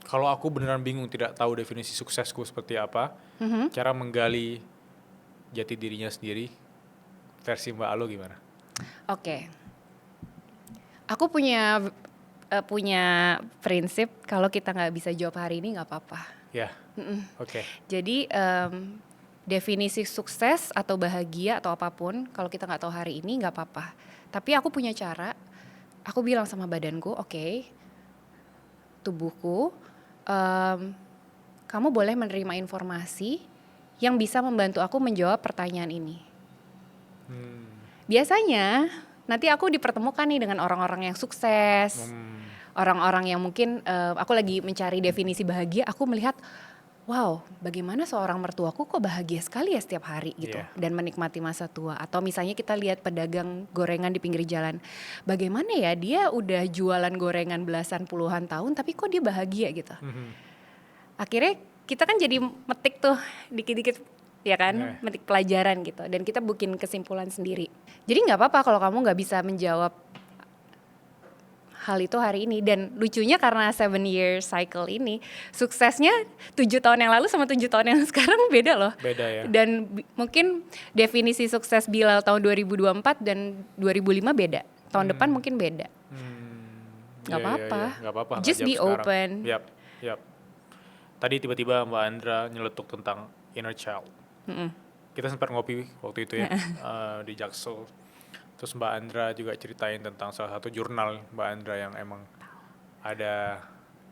Kalau aku beneran bingung tidak tahu definisi suksesku seperti apa, cara menggali jati dirinya sendiri, versi Mbak Alo gimana? Oke. Aku punya prinsip kalau kita nggak bisa jawab hari ini nggak apa-apa. Ya, oke. Jadi definisi sukses atau bahagia atau apapun kalau kita nggak tahu hari ini nggak apa-apa. Tapi aku punya cara. Aku bilang sama badanku, oke, tubuhku, kamu boleh menerima informasi yang bisa membantu aku menjawab pertanyaan ini. Biasanya nanti aku dipertemukan nih dengan orang-orang yang sukses, orang-orang yang mungkin aku lagi mencari definisi bahagia, aku melihat, wow, bagaimana seorang mertuaku kok bahagia sekali ya setiap hari gitu, dan menikmati masa tua. Atau misalnya kita lihat pedagang gorengan di pinggir jalan, bagaimana ya dia udah jualan gorengan belasan puluhan tahun, tapi kok dia bahagia gitu. Akhirnya kita kan jadi metik tuh dikit-dikit, ya kan, metik pelajaran gitu, dan kita bikin kesimpulan sendiri. Jadi nggak apa-apa kalau kamu nggak bisa menjawab hal itu hari ini. Dan lucunya karena 7-year cycle ini, suksesnya 7 tahun yang lalu sama 7 tahun yang sekarang beda loh. Beda ya. Dan mungkin definisi sukses Bilal tahun 2024 dan 2005 beda. Tahun depan mungkin beda. Gak apa-apa. Gak apa-apa. Just be open. Yap. Tadi tiba-tiba Mbak Andra nyeletuk tentang inner child. Kita sempat ngopi waktu itu ya di Jaksel. Terus Mbak Andra juga ceritain tentang salah satu jurnal Mbak Andra yang emang ada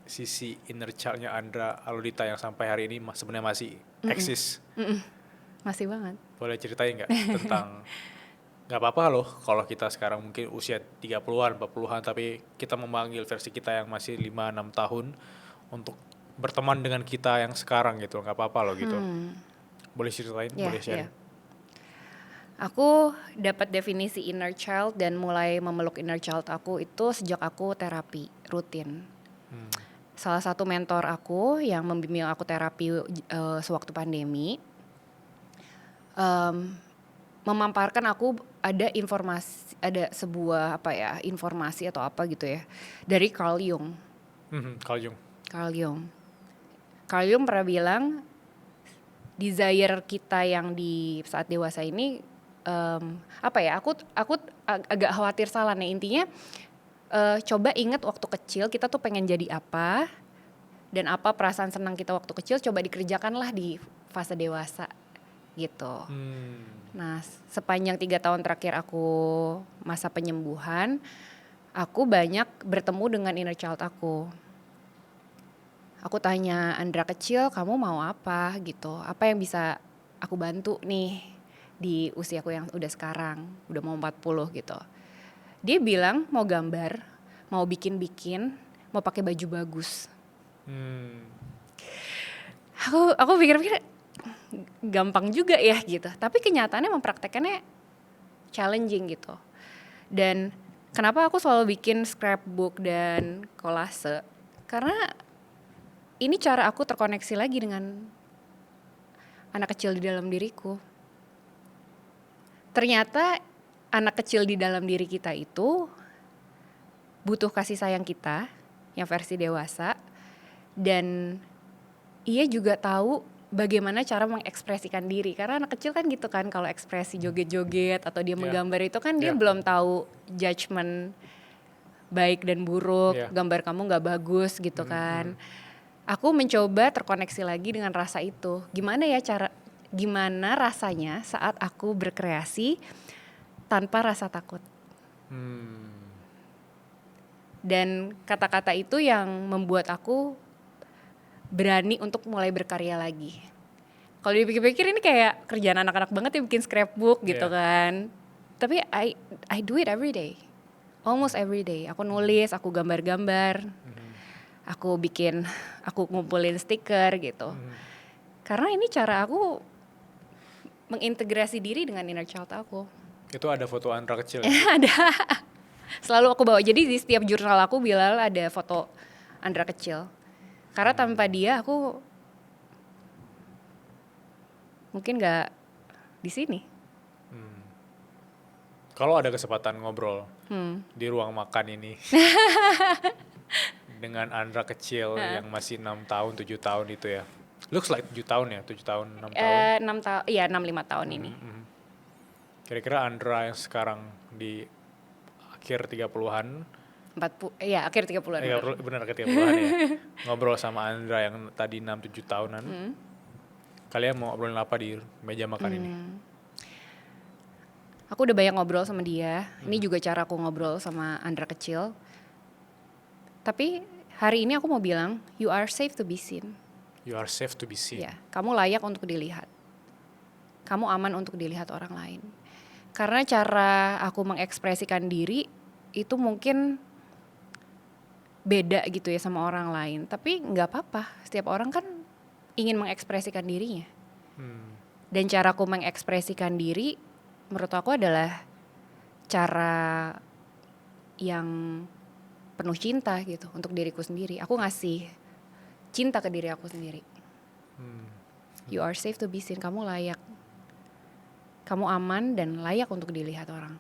sisi inner child-nya Andra Aludita yang sampai hari ini sebenarnya masih eksis. Masih banget. Boleh ceritain nggak tentang, nggak apa-apa loh kalau kita sekarang mungkin usia 30-an, 40-an, tapi kita memanggil versi kita yang masih 5-6 tahun untuk berteman dengan kita yang sekarang gitu, nggak apa-apa loh gitu. Boleh ceritain, boleh share. Aku dapat definisi inner child dan mulai memeluk inner child aku itu sejak aku terapi rutin. Salah satu mentor aku yang membimbing aku terapi sewaktu pandemi memamparkan aku ada informasi, ada sebuah informasi atau apa gitu ya dari Carl Jung. Carl Jung pernah bilang desire kita yang di saat dewasa ini aku agak khawatir salah nih, intinya coba ingat waktu kecil kita tuh pengen jadi apa, dan apa perasaan senang kita waktu kecil coba dikerjakanlah di fase dewasa gitu. Nah, sepanjang 3 tahun terakhir aku masa penyembuhan, aku banyak bertemu dengan inner child aku. Aku tanya, Andra kecil kamu mau apa gitu, apa yang bisa aku bantu nih di usiaku yang udah sekarang, udah mau 40 gitu. Dia bilang mau gambar, mau bikin-bikin, mau pakai baju bagus. Aku pikir-pikir gampang juga ya gitu, tapi kenyataannya mempraktekannya challenging gitu. Dan kenapa aku selalu bikin scrapbook dan kolase, karena ini cara aku terkoneksi lagi dengan anak kecil di dalam diriku. Ternyata anak kecil di dalam diri kita itu butuh kasih sayang kita yang versi dewasa, dan ia juga tahu bagaimana cara mengekspresikan diri, karena anak kecil kan gitu kan, kalau ekspresi joget-joget atau dia menggambar itu kan dia belum tahu judgement baik dan buruk, gambar kamu gak bagus gitu kan. Aku mencoba terkoneksi lagi dengan rasa itu, gimana rasanya saat aku berkreasi tanpa rasa takut. Dan kata-kata itu yang membuat aku berani untuk mulai berkarya lagi. Kalau dipikir-pikir ini kayak kerjaan anak-anak banget ya, bikin scrapbook gitu kan. Tapi I do it every day. Almost every day. Aku nulis, aku gambar-gambar. Aku ngumpulin stiker gitu. Karena ini cara aku mengintegrasi diri dengan inner child aku. Itu ada foto Andra kecil ya? Ada. Selalu aku bawa. Jadi di setiap jurnal aku Bilal ada foto Andra kecil. Karena tanpa dia aku mungkin gak di sini. Kalau ada kesempatan ngobrol di ruang makan ini dengan Andra kecil yang masih 6 tahun, 7 tahun itu ya. Looks like 7 tahun ya, 7 tahun, 6 tahun. 6 tahun, iya 6-5 tahun ini. Kira-kira Andra yang sekarang di akhir 30-an, 40, iya akhir 30-an. bener akhir 30-an ya, ngobrol sama Andra yang tadi 6-7 tahunan, kalian mau ngobrolin apa di meja makan ini? Aku udah banyak ngobrol sama dia. Ini juga cara aku ngobrol sama Andra kecil. Tapi hari ini aku mau bilang, you are safe to be seen. You are safe to be seen. Ya, kamu layak untuk dilihat. Kamu aman untuk dilihat orang lain. Karena cara aku mengekspresikan diri itu mungkin beda gitu ya sama orang lain. Tapi nggak apa-apa. Setiap orang kan ingin mengekspresikan dirinya. Dan cara aku mengekspresikan diri menurut aku adalah cara yang penuh cinta gitu untuk diriku sendiri. Aku ngasih cinta ke diri aku sendiri. You are safe to be seen. Kamu layak. Kamu aman dan layak untuk dilihat orang.